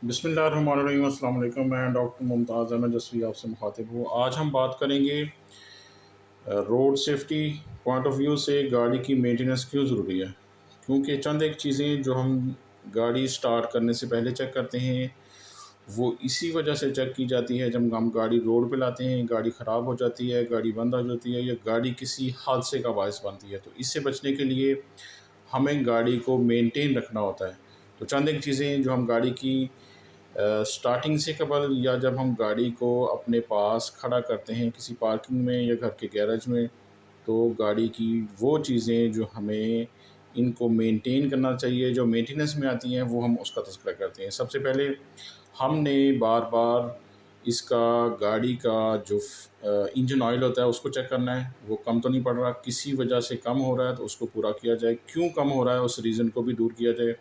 बिस्मिल्लाहिर्रहमानिर्रहीम, अस्सलाम वालेकुम। मैं डॉक्टर मुमताज़ अहमद जसवी आपसे मुखातिब हूँ। आज हम बात करेंगे road safety point of view से गाड़ी की मेंटेनेंस क्यों ज़रूरी है। क्योंकि चंद एक चीज़ें जो हम गाड़ी स्टार्ट करने से पहले चेक करते हैं, वो इसी वजह से चेक की जाती है। जब हम गाड़ी रोड पे लाते हैं, गाड़ी ख़राब हो जाती है, गाड़ी बंद हो जाती है या गाड़ी किसी हादसे का बायस बनती है, तो इससे बचने के लिए हमें गाड़ी को मेंटेन रखना होता है। तो चंद एक चीज़ें जो हम गाड़ी की स्टार्टिंग से कबल या जब हम गाड़ी को अपने पास खड़ा करते हैं किसी पार्किंग में या घर के गैरेज में, तो गाड़ी की वो चीज़ें जो हमें इनको मेंटेन करना चाहिए, जो मेंटेनेंस में आती हैं, वो हम उसका तज़किरा करते हैं। सबसे पहले हमने बार-बार इसका गाड़ी का जो इंजन ऑयल होता है उसको चेक करना है, वो कम तो नहीं पड़ रहा, किसी वजह से कम हो रहा है तो उसको पूरा किया जाए, क्यों कम हो रहा है उस रीज़न को भी दूर किया जाए।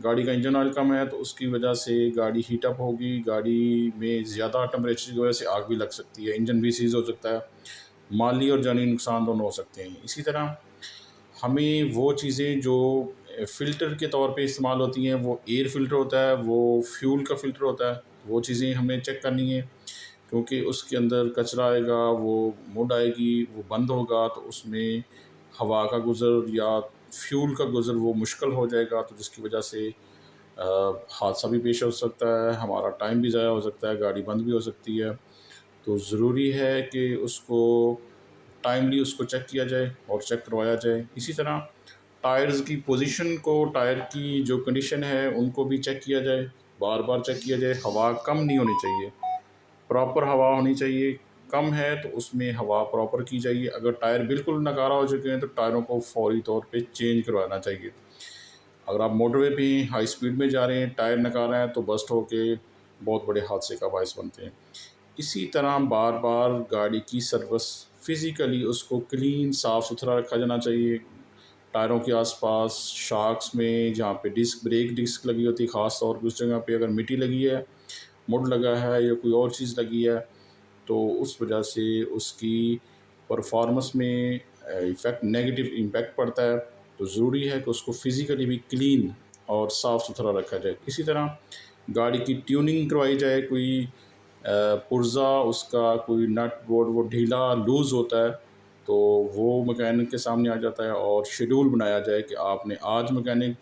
गाड़ी का इंजन ऑयल कम है तो उसकी वजह से गाड़ी हीट अप होगी, गाड़ी में ज़्यादा टेम्परेचर की वजह से आग भी लग सकती है, इंजन भी सीज़ हो सकता है, माली और जानी नुकसान दोनों हो सकते हैं। इसी तरह हमें वो चीज़ें जो फ़िल्टर के तौर पे इस्तेमाल होती हैं, वो एयर फ़िल्टर होता है, वो फ्यूल का फ़िल्टर होता है, वो चीज़ें हमें चेक करनी है। क्योंकि उसके अंदर कचरा आएगा, वो मुड आएगी, वो बंद होगा तो उसमें हवा का गुज़र या फ्यूल का गुज़र वो मुश्किल हो जाएगा, तो जिसकी वजह से हादसा भी पेश हो सकता है, हमारा टाइम भी ज़ाया हो सकता है, गाड़ी बंद भी हो सकती है। तो ज़रूरी है कि उसको टाइमली उसको चेक किया जाए और चेक करवाया जाए। इसी तरह टायर्स की पोजीशन को, टायर की जो कंडीशन है उनको भी चेक किया जाए, बार-बार चेक किया जाए। हवा कम नहीं होनी चाहिए, प्रॉपर हवा होनी चाहिए। कम है तो उसमें हवा प्रॉपर की जाइए। अगर टायर बिल्कुल नकारा हो चुके हैं तो टायरों को फ़ौरी तौर पे चेंज करवाना चाहिए। अगर आप मोटरवे पे हाई स्पीड में जा रहे हैं, टायर नकारा है तो बस्ट होके बहुत बड़े हादसे का बायस बनते हैं। इसी तरह बार-बार गाड़ी की सर्विस फ़िज़िकली उसको क्लीन साफ़-सुथरा रखा जाना चाहिए। टायरों के आस-पास, शॉक्स में जहाँ पे डिस्क ब्रेक डिस्क लगी होती है, ख़ास तौर पे उस जगह पे अगर मिट्टी लगी है, मुड लगा है या कोई और चीज़ लगी है, तो उस वजह से उसकी परफ़ॉर्मेंस में इफ़ेक्ट नेगेटिव इम्पैक्ट पड़ता है। तो ज़रूरी है कि उसको फ़िज़िकली भी क्लीन और साफ़-सुथरा रखा जाए। इसी तरह गाड़ी की ट्यूनिंग करवाई जाए, कोई पुर्ज़ा उसका कोई नट बोल्ट वो ढीला लूज़ होता है, तो वो मैकेनिक के सामने आ जाता है और शेड्यूल बनाया जाए कि आपने आज मैकेनिक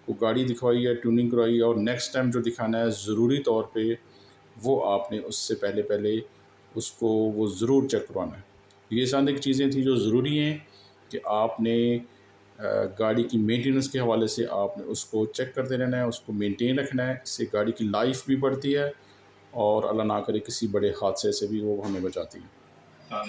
को गाड़ी दिखवाई है, ट्यूनिंग करवाई है और नेक्स्ट टाइम जो दिखाना है ज़रूरी तौर पे वो आपने उससे पहले उसको वो ज़रूर चेक करवाना है। ये चंद एक चीज़ें थी जो ज़रूरी हैं कि आपने गाड़ी की मेंटेनेंस के हवाले से आपने उसको चेक करते रहना है, उसको मेंटेन रखना है। इससे गाड़ी की लाइफ भी बढ़ती है और अल्लाह ना करे किसी बड़े हादसे से भी वो हमें बचाती है।